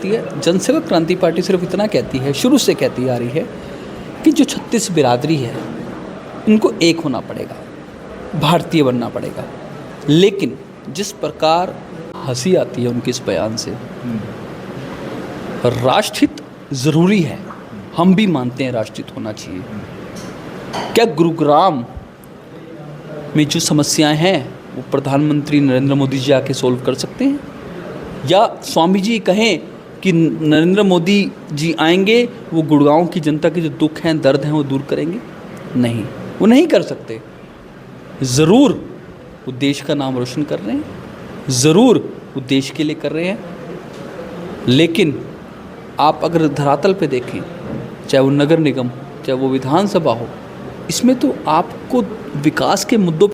कहती है, जनसेवक क्रांति पार्टी सिर्फ इतना कहती है, शुरू से कहती आ रही है कि जो 36 बिरादरी है इनको एक होना पड़ेगा, भारतीय बनना पड़ेगा। लेकिन जिस प्रकार हंसी आती है उनके इस बयान से, राष्ट्रहित ज़रूरी है, हम भी मानते हैं राष्ट्रहित होना चाहिए। क्या गुरुग्राम में जो समस्याएं हैं वो प्रधानमंत्री नरेंद्र मोदी जी आके सोल्व कर सकते हैं? या स्वामी जी कहें कि नरेंद्र मोदी जी आएंगे, वो गुड़गांव की जनता के जो दुख हैं, दर्द हैं, वो दूर करेंगे? नहीं, वो नहीं कर सकते। ज़रूर वो देश का नाम रोशन कर रहे हैं, ज़रूर वो देश के लिए कर रहे हैं, लेकिन आप अगर धरातल पे देखें, चाहे वो नगर निगम, चाहे वो विधानसभा हो, इसमें तो आपको विकास के मुद्दों,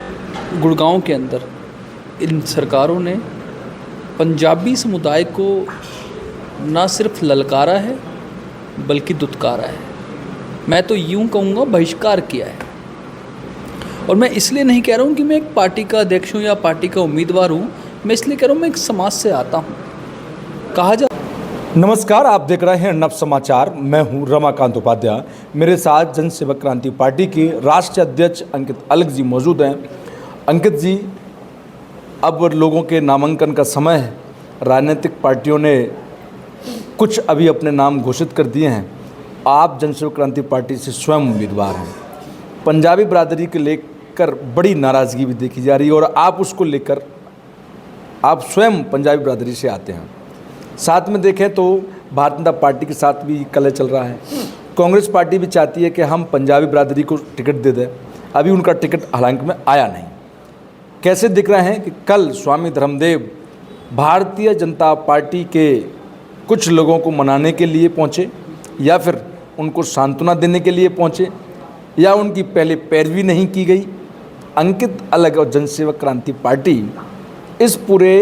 गुड़गांव के अंदर इन सरकारों ने पंजाबी समुदाय को ना सिर्फ ललकारा है बल्कि दुत्कारा है। मैं तो यूँ कहूँगा बहिष्कार किया है। और मैं इसलिए नहीं कह रहा हूँ कि मैं एक पार्टी का अध्यक्ष हूँ या पार्टी का उम्मीदवार हूँ, मैं इसलिए कह रहा हूँ मैं एक समाज से आता हूँ। कहा जा नमस्कार, आप देख रहे हैं नव समाचार। मैं हूं रमाकांत उपाध्याय। मेरे साथ जनसेवक क्रांति पार्टी के राष्ट्रीय अध्यक्ष अंकित अलग जी मौजूद हैं। अंकित जी, अब लोगों के नामांकन का समय है। राजनीतिक पार्टियों ने कुछ अभी अपने नाम घोषित कर दिए हैं। आप जनसेवक क्रांति पार्टी से स्वयं उम्मीदवार हैं। पंजाबी बिरादरी को लेकर बड़ी नाराज़गी भी देखी जा रही है और आप उसको लेकर आप स्वयं पंजाबी बिरादरी से आते हैं। साथ में देखें तो भारतीय जनता पार्टी के साथ भी कलह चल रहा है। कांग्रेस पार्टी भी चाहती है कि हम पंजाबी बिरादरी को टिकट दे दें। अभी उनका टिकट हालांकि में आया नहीं। कैसे दिख रहे हैं कि कल स्वामी धर्मदेव भारतीय जनता पार्टी के कुछ लोगों को मनाने के लिए पहुंचे, या फिर उनको सांत्वना देने के लिए पहुंचे, या उनकी पहले पैरवी नहीं की गई। अंकित अलग और जनसेवक क्रांति पार्टी इस पूरे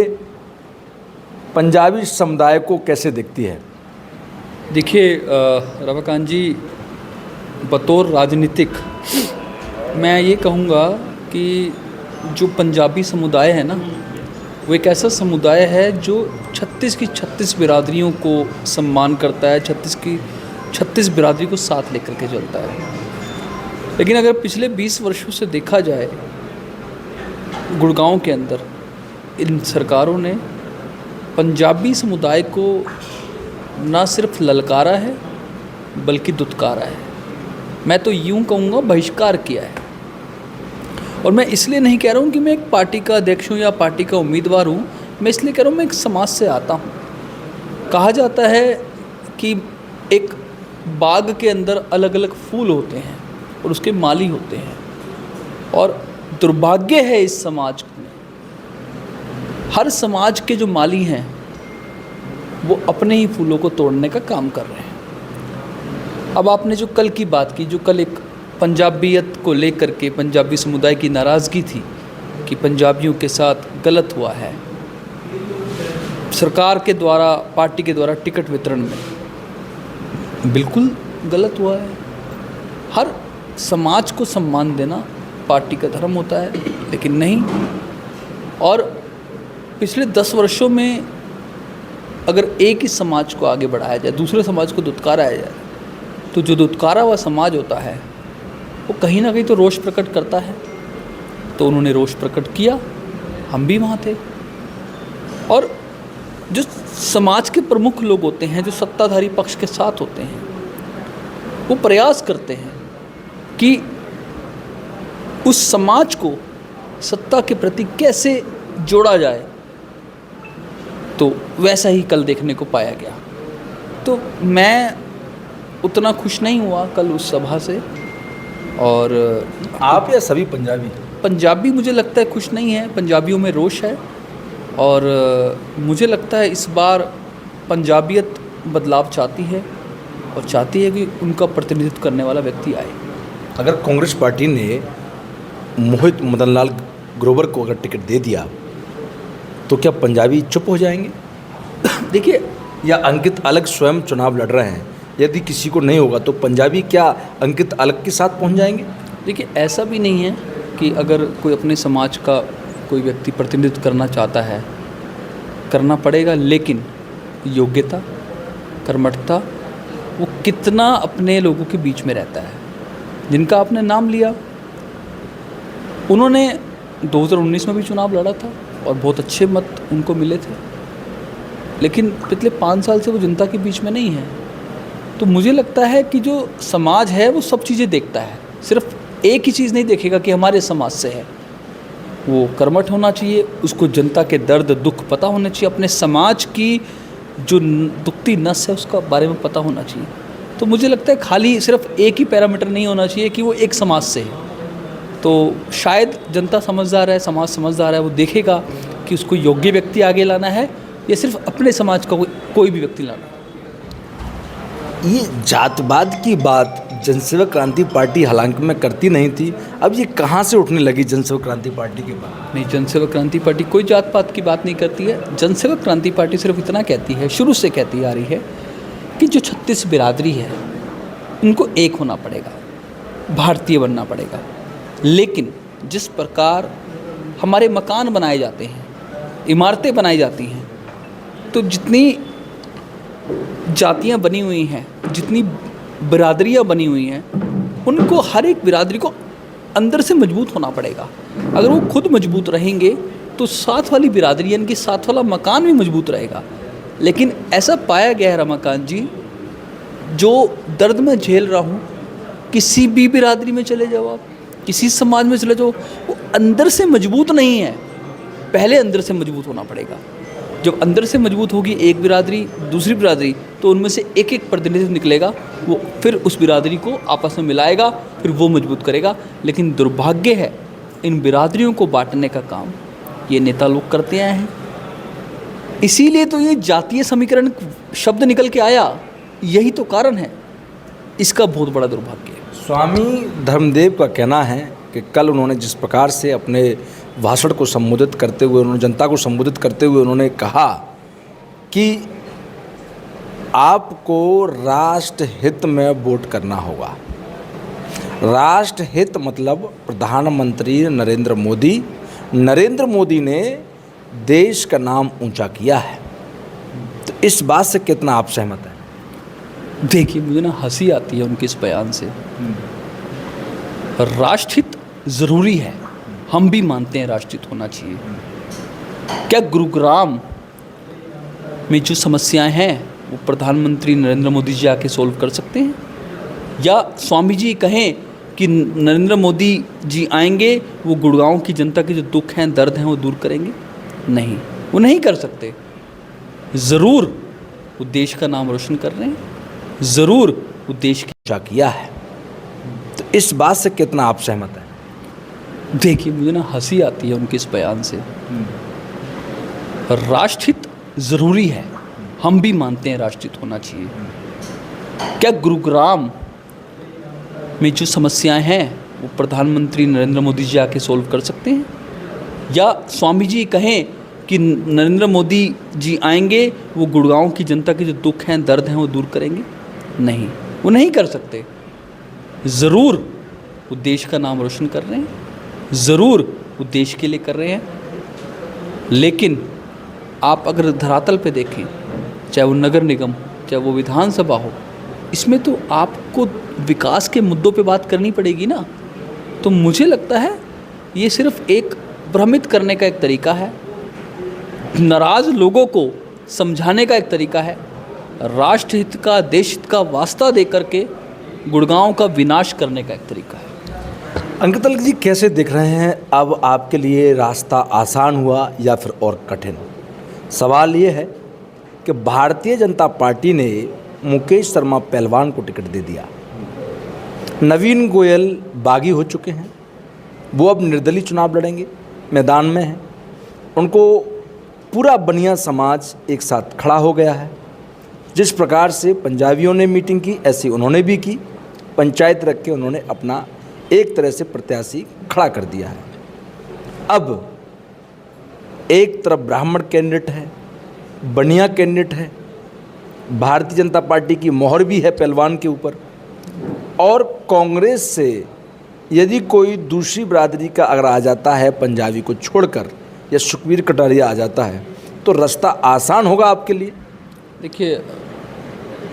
पंजाबी समुदाय को कैसे देखती है? देखिए रमाकांत जी, बतौर राजनीतिक मैं ये कहूँगा कि जो पंजाबी समुदाय है ना, वो एक ऐसा समुदाय है जो 36 की 36 बिरादरियों को सम्मान करता है, 36 की 36 बिरादरी को साथ लेकर के चलता है। लेकिन अगर पिछले 20 वर्षों से देखा जाए, गुड़गांव के अंदर इन सरकारों ने पंजाबी समुदाय को ना सिर्फ ललकारा है बल्कि दुत्कारा है। मैं तो यूँ कहूँगा बहिष्कार किया है। और मैं इसलिए नहीं कह रहा हूँ कि मैं एक पार्टी का अध्यक्ष हूँ या पार्टी का उम्मीदवार हूँ, मैं इसलिए कह रहा हूँ मैं एक समाज से आता हूँ। कहा जाता है कि एक बाग के अंदर अलग अलग फूल होते हैं और उसके माली होते हैं, और दुर्भाग्य है इस समाज में, हर समाज के जो माली हैं वो अपने ही फूलों को तोड़ने का काम कर रहे हैं। अब आपने जो कल की बात की, जो कल एक पंजाबियत को लेकर के पंजाबी समुदाय की नाराज़गी थी कि पंजाबियों के साथ गलत हुआ है सरकार के द्वारा, पार्टी के द्वारा टिकट वितरण में, बिल्कुल गलत हुआ है। हर समाज को सम्मान देना पार्टी का धर्म होता है, लेकिन नहीं। और पिछले 10 वर्षों में अगर एक ही समाज को आगे बढ़ाया जाए, दूसरे समाज को दुत्कारा जाए, तो जो दुत्कारा हुआ समाज होता है वो कहीं ना कहीं तो रोष प्रकट करता है। तो उन्होंने रोष प्रकट किया, हम भी वहाँ थे। और जो समाज के प्रमुख लोग होते हैं, जो सत्ताधारी पक्ष के साथ होते हैं, वो प्रयास करते हैं कि उस समाज को सत्ता के प्रति कैसे जोड़ा जाए। तो वैसा ही कल देखने को पाया गया। तो मैं उतना खुश नहीं हुआ कल उस सभा से। और आप या सभी पंजाबी मुझे लगता है खुश नहीं है, पंजाबियों में रोष है। और मुझे लगता है इस बार पंजाबियत बदलाव चाहती है और चाहती है कि उनका प्रतिनिधित्व करने वाला व्यक्ति आए। अगर कांग्रेस पार्टी ने मोहित मदनलाल ग्रोवर को अगर टिकट दे दिया तो क्या पंजाबी चुप हो जाएंगे? देखिए, या अंकित अलग स्वयं चुनाव लड़ रहे हैं, यदि किसी को नहीं होगा तो पंजाबी क्या अंकित अलग के साथ पहुंच जाएंगे? देखिए, ऐसा भी नहीं है कि अगर कोई अपने समाज का कोई व्यक्ति प्रतिनिधित्व करना चाहता है, करना पड़ेगा, लेकिन योग्यता, कर्मठता, वो कितना अपने लोगों के बीच में रहता है। जिनका आपने नाम लिया, उन्होंने 2019 में भी चुनाव लड़ा था और बहुत अच्छे मत उनको मिले थे, लेकिन पिछले 5 साल से वो जनता के बीच में नहीं है। तो मुझे लगता है कि जो समाज है वो सब चीज़ें देखता है, सिर्फ एक ही चीज़ नहीं देखेगा कि हमारे समाज से है। वो कर्मठ होना चाहिए, उसको जनता के दर्द दुख पता होना चाहिए, अपने समाज की जो दुखती नस है उसका बारे में पता होना चाहिए। तो मुझे लगता है खाली सिर्फ एक ही पैरामीटर नहीं होना चाहिए कि वो एक समाज से है। तो शायद जनता समझदार है, समाज समझदार है, वो देखेगा कि उसको योग्य व्यक्ति आगे लाना है या सिर्फ अपने समाज का कोई भी व्यक्ति लाना है। ये जातवाद की बात जनसेवक क्रांति पार्टी हालांकि में करती नहीं थी, अब ये कहाँ से उठने लगी जनसेवक क्रांति पार्टी के बाद? नहीं, जनसेवक क्रांति पार्टी कोई जात पात की बात नहीं करती है। जनसेवक क्रांति पार्टी सिर्फ इतना कहती है, शुरू से कहती आ रही है कि जो 36 बिरादरी है उनको एक होना पड़ेगा, भारतीय बनना पड़ेगा। लेकिन जिस प्रकार हमारे मकान बनाए जाते हैं, इमारतें बनाई जाती हैं, तो जितनी जातियां बनी हुई हैं, जितनी बिरादरियां बनी हुई हैं, उनको हर एक बिरादरी को अंदर से मजबूत होना पड़ेगा। अगर वो खुद मजबूत रहेंगे तो साथ वाली बिरादरी यानी कि साथ वाला मकान भी मजबूत रहेगा। लेकिन ऐसा पाया गया है रमाकांत जी, जो दर्द मैं झेल रहा हूँ, किसी भी बिरादरी में चले जाओ आप, किसी समाज में चले जाओ, वो अंदर से मजबूत नहीं है। पहले अंदर से मजबूत होना पड़ेगा। जब अंदर से मजबूत होगी एक बिरादरी, दूसरी बिरादरी, तो उनमें से एक एक प्रतिनिधित्व निकलेगा, वो फिर उस बिरादरी को आपस में मिलाएगा, फिर वो मजबूत करेगा। लेकिन दुर्भाग्य है, इन बिरादरियों को बांटने का काम ये नेता लोग करते आए हैं। इसीलिए तो ये जातीय समीकरण शब्द निकल के आया, यही तो कारण है इसका बहुत बड़ा दुर्भाग्य है। स्वामी धर्मदेव का कहना है कि कल उन्होंने जिस प्रकार से अपने भाषण को संबोधित करते हुए, उन्होंने जनता को संबोधित करते हुए उन्होंने कहा कि आपको राष्ट्र हित में वोट करना होगा। राष्ट्र हित मतलब प्रधानमंत्री नरेंद्र मोदी ने देश का नाम ऊंचा किया है। तो इस बात से कितना आप सहमत हैं? देखिए, मुझे ना हंसी आती है उनके इस बयान से। राष्ट्रहित ज़रूरी है, हम भी मानते हैं राष्ट्रहित होना चाहिए। क्या गुरुग्राम में जो समस्याएं हैं वो प्रधानमंत्री नरेंद्र मोदी जी आके सोल्व कर सकते हैं? या स्वामी जी कहें कि नरेंद्र मोदी जी आएंगे, वो गुड़गांव की जनता के जो दुख हैं, दर्द हैं, वो दूर करेंगे? नहीं, वो नहीं कर सकते। ज़रूर वो देश का नाम रोशन कर रहे हैं, ज़रूर वो देश की ऊंचा किया है। तो इस बात से कितना आप सहमत हैं? देखिए, मुझे ना हंसी आती है उनके इस बयान से। राष्ट्रहित ज़रूरी है, हम भी मानते हैं राष्ट्रहित होना चाहिए। क्या गुरुग्राम में जो समस्याएं हैं वो प्रधानमंत्री नरेंद्र मोदी जी आके सोल्व कर सकते हैं? या स्वामी जी कहें कि नरेंद्र मोदी जी आएंगे, वो गुड़गांव की जनता के जो दुख हैं, दर्द हैं, वो दूर करेंगे? नहीं, वो नहीं कर सकते। ज़रूर वो देश का नाम रोशन कर रहे हैं, ज़रूर वो देश के लिए कर रहे हैं। लेकिन आप अगर धरातल पे देखें, चाहे वो नगर निगम, चाहे वो विधानसभा हो, इसमें तो आपको विकास के मुद्दों पे बात करनी पड़ेगी ना। तो मुझे लगता है ये सिर्फ एक भ्रमित करने का एक तरीका है, नाराज़ लोगों को समझाने का एक तरीका है, राष्ट्रहित का, देश हित का वास्ता दे करके गुड़गांव का विनाश करने का एक तरीका है। अंकित अलग जी, कैसे देख रहे हैं, अब आपके लिए रास्ता आसान हुआ या फिर और कठिन? सवाल ये है कि भारतीय जनता पार्टी ने मुकेश शर्मा पहलवान को टिकट दे दिया, नवीन गोयल बागी हो चुके हैं, वो अब निर्दलीय चुनाव लड़ेंगे, मैदान में हैं। उनको पूरा बनिया समाज एक साथ खड़ा हो गया है। जिस प्रकार से पंजाबियों ने मीटिंग की, ऐसी उन्होंने भी की, पंचायत रख के उन्होंने अपना एक तरह से प्रत्याशी खड़ा कर दिया है। अब एक तरफ ब्राह्मण कैंडिडेट है, बनिया कैंडिडेट है, भारतीय जनता पार्टी की मोहर भी है पहलवान के ऊपर, और कांग्रेस से यदि कोई दूसरी बिरादरी का अगर आ जाता है पंजाबी को छोड़कर, या सुखबीर कटारिया आ जाता है, तो रास्ता आसान होगा आपके लिए। देखिए,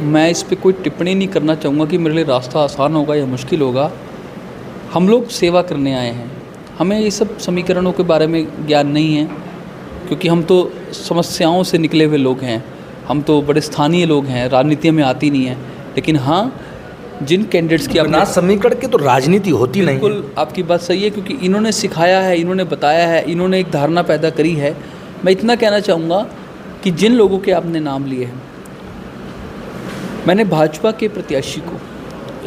मैं इस पे कोई टिप्पणी नहीं करना चाहूँगा कि मेरे लिए रास्ता आसान होगा या मुश्किल होगा। हम लोग सेवा करने आए हैं, हमें ये सब समीकरणों के बारे में ज्ञान नहीं है, क्योंकि हम तो समस्याओं से निकले हुए लोग हैं, हम तो बड़े स्थानीय लोग हैं, राजनीति में आती नहीं है। लेकिन हाँ, जिन कैंडिडेट्स की बिना समीकरण के तो राजनीति होती नहीं है। बिल्कुल आपकी बात सही है, क्योंकि इन्होंने सिखाया है, इन्होंने बताया है, इन्होंने एक धारणा पैदा करी है। मैं इतना कहना चाहूँगा कि जिन लोगों के आपने नाम लिए हैं, मैंने भाजपा के प्रत्याशी को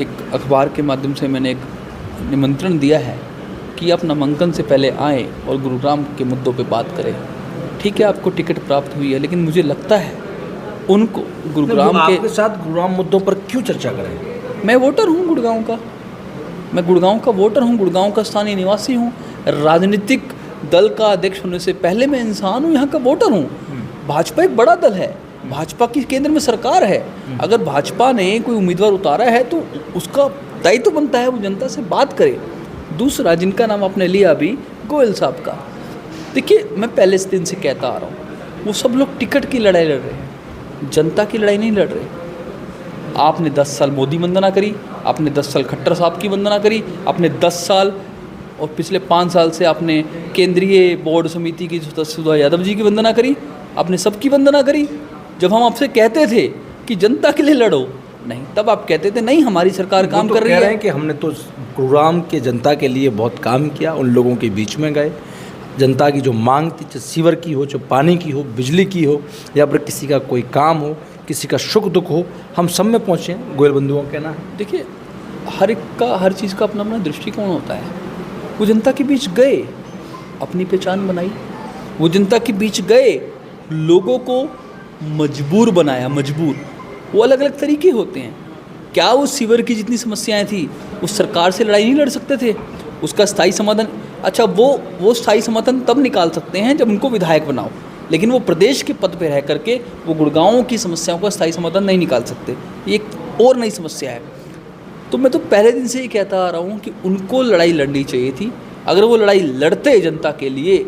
एक अखबार के माध्यम से मैंने एक निमंत्रण दिया है कि आप नामांकन से पहले आएँ और गुरुग्राम के मुद्दों पे बात करें। ठीक है, आपको टिकट प्राप्त हुई है, लेकिन मुझे लगता है उनको गुरुग्राम आपके साथ गुरुग्राम मुद्दों पर क्यों चर्चा करें? मैं वोटर हूँ गुड़गांव का, मैं गुड़गांव का वोटर हूँ, गुड़गांव का स्थानीय निवासी हूँ। राजनीतिक दल का अध्यक्ष होने से पहले मैं इंसान हूँ, यहाँ का वोटर हूँ। भाजपा एक बड़ा दल है, भाजपा की केंद्र में सरकार है। अगर भाजपा ने कोई उम्मीदवार उतारा है तो उसका दायित्व बनता है वो जनता से बात करे। दूसरा, जिनका नाम आपने लिया अभी, गोयल साहब का, देखिए मैं पहले से दिन से कहता आ रहा हूँ, वो सब लोग टिकट की लड़ाई लड़ रहे हैं, जनता की लड़ाई नहीं लड़ रहे। आपने 10 साल मोदी वंदना करी, आपने 10 साल खट्टर साहब की वंदना करी, आपने 10 साल और पिछले 5 साल से आपने केंद्रीय बोर्ड समिति की सुधा यादव जी की वंदना करी, आपने सबकी वंदना करी। जब हम आपसे कहते थे कि जनता के लिए लड़ो, नहीं, तब आप कहते थे नहीं हमारी सरकार काम कर रही है। कह रहे हैं कि हमने तो गुरुग्राम के जनता के लिए बहुत काम किया, उन लोगों के बीच में गए, जनता की जो मांग थी, चाहे सीवर की हो, चाहे पानी की हो, बिजली की हो, या फिर किसी का कोई काम हो, किसी का सुख दुख हो, हम सब में पहुँचे। गोयल बंधुओं का कहना है। देखिए, हर एक का, हर चीज़ का अपना अपना दृष्टिकोण होता है। वो जनता के बीच गए, अपनी पहचान बनाई, वो जनता के बीच गए, लोगों को मजबूर बनाया, मजबूर। वो अलग अलग तरीके होते हैं। क्या वो सीवर की जितनी समस्याएं थी, उस सरकार से लड़ाई नहीं लड़ सकते थे? उसका स्थायी समाधान, अच्छा वो स्थायी समाधान तब निकाल सकते हैं जब उनको विधायक बनाओ, लेकिन वो प्रदेश के पद पे रह करके वो गुड़गांव की समस्याओं का स्थायी समाधान नहीं निकाल सकते। ये एक और नई समस्या है। तो मैं तो पहले दिन से ही कहता आ रहा हूँ कि उनको लड़ाई लड़नी चाहिए थी। अगर वो लड़ाई लड़ते जनता के लिए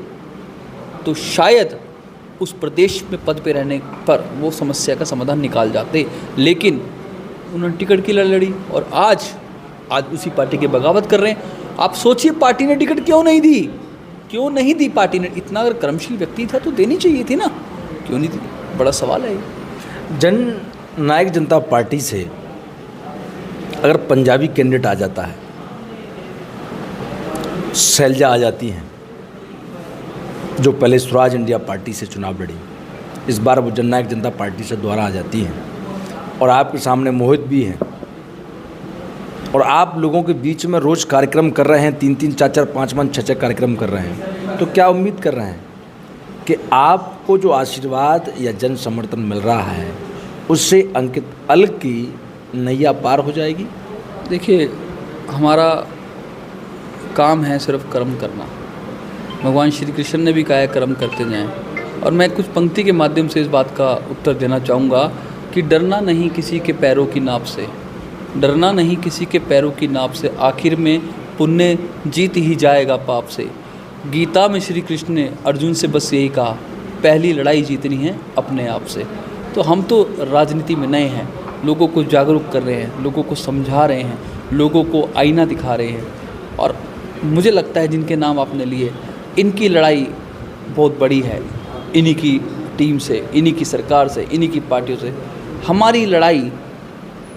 तो शायद उस प्रदेश में पद पे रहने पर वो समस्या का समाधान निकाल जाते, लेकिन उन्होंने टिकट की लड़ी और आज उसी पार्टी की बगावत कर रहे हैं। आप सोचिए, पार्टी ने टिकट क्यों नहीं दी? क्यों नहीं दी पार्टी ने? इतना अगर कर्मशील व्यक्ति था तो देनी चाहिए थी ना, क्यों नहीं दी? बड़ा सवाल है ये। जन नायक जनता पार्टी से अगर पंजाबी कैंडिडेट आ जाता है, शैलजा आ जाती हैं, जो पहले स्वराज इंडिया पार्टी से चुनाव लड़ी, इस बार वो जननायक जनता पार्टी से दोबारा आ जाती हैं, और आपके सामने मोहित भी हैं, और आप लोगों के बीच में रोज़ कार्यक्रम कर रहे हैं, 3-3, 4-4, 5-5, 6-6 कार्यक्रम कर रहे हैं, तो क्या उम्मीद कर रहे हैं कि आपको जो आशीर्वाद या जन समर्थन मिल रहा है उससे अंकित अलग की नैया पार हो जाएगी? देखिए, हमारा काम है सिर्फ कर्म करना। भगवान श्री कृष्ण ने भी कहा है कर्म करते जाएं, और मैं कुछ पंक्ति के माध्यम से इस बात का उत्तर देना चाहूँगा कि डरना नहीं किसी के पैरों की नाप से, डरना नहीं किसी के पैरों की नाप से, आखिर में पुण्य जीत ही जाएगा पाप से। गीता में श्री कृष्ण ने अर्जुन से बस यही कहा, पहली लड़ाई जीतनी है अपने आप से। तो हम तो राजनीति में नए हैं, लोगों को जागरूक कर रहे हैं, लोगों को समझा रहे हैं, लोगों को आईना दिखा रहे हैं, और मुझे लगता है जिनके नाम आपने लिए, इनकी लड़ाई बहुत बड़ी है, इन्हीं की टीम से, इन्हीं की सरकार से, इन्हीं की पार्टियों से। हमारी लड़ाई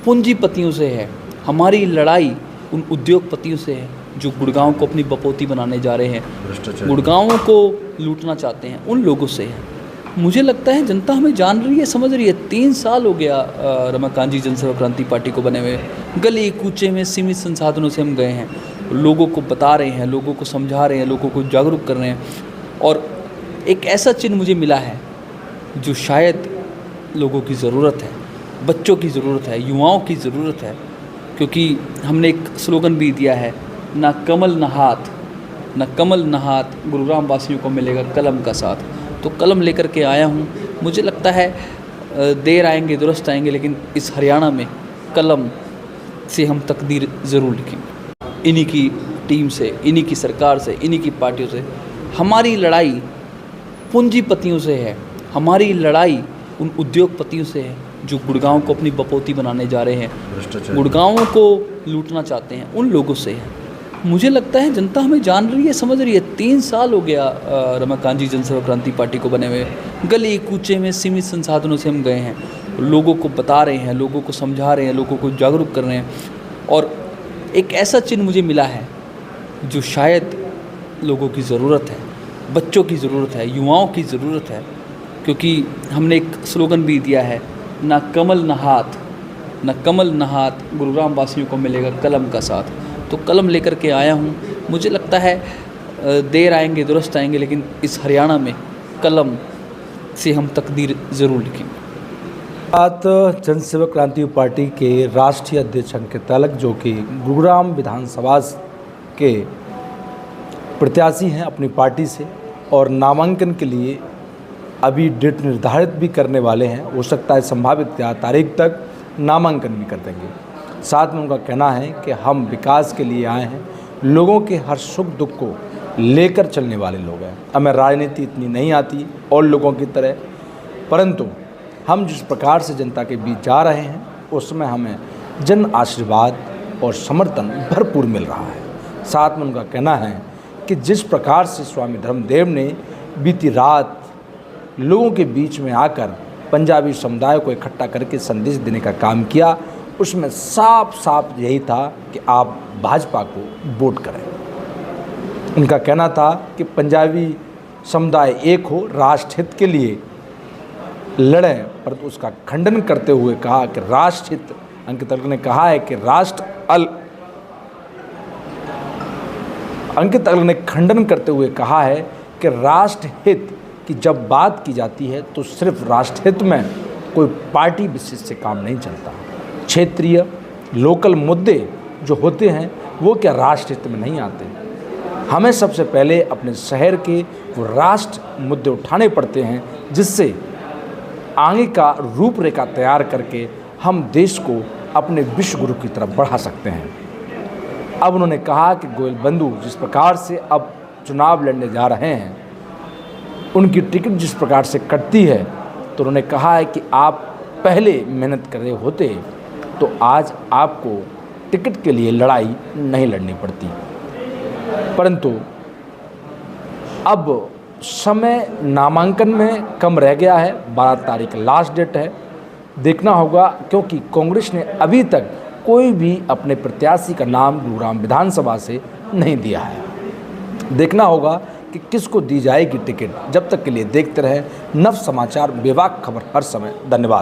पूंजीपतियों से है, हमारी लड़ाई उन उद्योगपतियों से है जो गुड़गांव को अपनी बपोती बनाने जा रहे हैं, गुड़गांव को लूटना चाहते हैं, उन लोगों से है। मुझे लगता है जनता हमें जान रही है, समझ रही है। 3 साल हो गया रमाकांत जी जनसेवा क्रांति पार्टी को बने हुए, गली कूचे में सीमित संसाधनों से हम गए हैं, लोगों को बता रहे हैं, लोगों को समझा रहे हैं, लोगों को जागरूक कर रहे हैं, और एक ऐसा चिन्ह मुझे मिला है जो शायद लोगों की ज़रूरत है, बच्चों की ज़रूरत है, युवाओं की ज़रूरत है। क्योंकि हमने एक स्लोगन भी दिया है, ना कमल ना हाथ, ना कमल ना हाथ, गुरुग्राम वासियों को मिलेगा कलम का साथ। तो कलम लेकर के आया हूँ। मुझे लगता है देर आएंगे दुरुस्त आएंगे, लेकिन इस हरियाणा में कलम से हम तकदीर ज़रूर लिखेंगे। इन्हीं की टीम से, इन्हीं की सरकार से, इन्हीं की पार्टियों से। हमारी लड़ाई पूंजीपतियों से है, हमारी लड़ाई उन उद्योगपतियों से है जो गुड़गांव को अपनी बपोती बनाने जा रहे हैं, गुड़गांव को लूटना चाहते हैं, उन लोगों से है। मुझे लगता है जनता हमें जान रही है, समझ रही है। 3 साल हो गया रमाकांत जी जनसेवा क्रांति पार्टी को बने हुए। गली कूचे में सीमित संसाधनों से हम गए हैं, लोगों को बता रहे हैं, लोगों को समझा रहे हैं, लोगों को जागरूक कर रहे हैं। और एक ऐसा चिन्ह मुझे मिला है जो शायद लोगों की ज़रूरत है, बच्चों की ज़रूरत है, युवाओं की ज़रूरत है। क्योंकि हमने एक स्लोगन भी दिया है, ना कमल ना हाथ, ना कमल ना हाथ, गुरुग्राम वासियों को मिलेगा कलम का साथ। तो कलम लेकर के आया हूँ। मुझे लगता है देर आएंगे दुरुस्त आएंगे, लेकिन इस हरियाणा में कलम से हम तकदीर ज़रूर लिखेंगे। बात जनसेवा क्रांति पार्टी के राष्ट्रीय अध्यक्ष अंकित अलग, जो कि गुरुग्राम विधानसभा के प्रत्याशी हैं अपनी पार्टी से, और नामांकन के लिए अभी डेट निर्धारित भी करने वाले हैं। हो सकता है संभावित तारीख तक नामांकन भी कर देंगे। साथ में उनका कहना है कि हम विकास के लिए आए हैं, लोगों के हर सुख दुख को लेकर चलने वाले लोग हैं। हमें राजनीति इतनी नहीं आती और लोगों की तरह, परंतु हम जिस प्रकार से जनता के बीच जा रहे हैं उसमें हमें जन आशीर्वाद और समर्थन भरपूर मिल रहा है। साथ में उनका कहना है कि जिस प्रकार से स्वामी धर्मदेव ने बीती रात लोगों के बीच में आकर पंजाबी समुदाय को इकट्ठा करके संदेश देने का काम किया, उसमें साफ साफ यही था कि आप भाजपा को वोट करें। उनका कहना था कि पंजाबी समुदाय एक हो, राष्ट्र हित के लिए लड़ें, पर उसका खंडन करते हुए कहा कि राष्ट्र हित, अंकित अलग ने कहा है कि अंकित अलग ने खंडन करते हुए कहा है कि राष्ट्र हित की जब बात की जाती है तो सिर्फ राष्ट्र हित में कोई पार्टी विशेष से काम नहीं चलता। क्षेत्रीय लोकल मुद्दे जो होते हैं वो क्या राष्ट्र हित में नहीं आते। हमें सबसे पहले अपने शहर के वो राष्ट्र मुद्दे उठाने पड़ते हैं, जिससे आगे का रूपरेखा तैयार करके हम देश को अपने विश्व गुरु की तरफ बढ़ा सकते हैं। अब उन्होंने कहा कि गोयल बंधु जिस प्रकार से अब चुनाव लड़ने जा रहे हैं, उनकी टिकट जिस प्रकार से कटती है, तो उन्होंने कहा है कि आप पहले मेहनत कर रहे होते तो आज आपको टिकट के लिए लड़ाई नहीं लड़नी पड़ती। परंतु अब समय नामांकन में कम रह गया है, 12 तारीख लास्ट डेट है। देखना होगा, क्योंकि कांग्रेस ने अभी तक कोई भी अपने प्रत्याशी का नाम गुरुग्राम विधानसभा से नहीं दिया है। देखना होगा कि किसको दी जाएगी टिकट। जब तक के लिए देखते रहें नव समाचार, बेबाक खबर हर समय। धन्यवाद।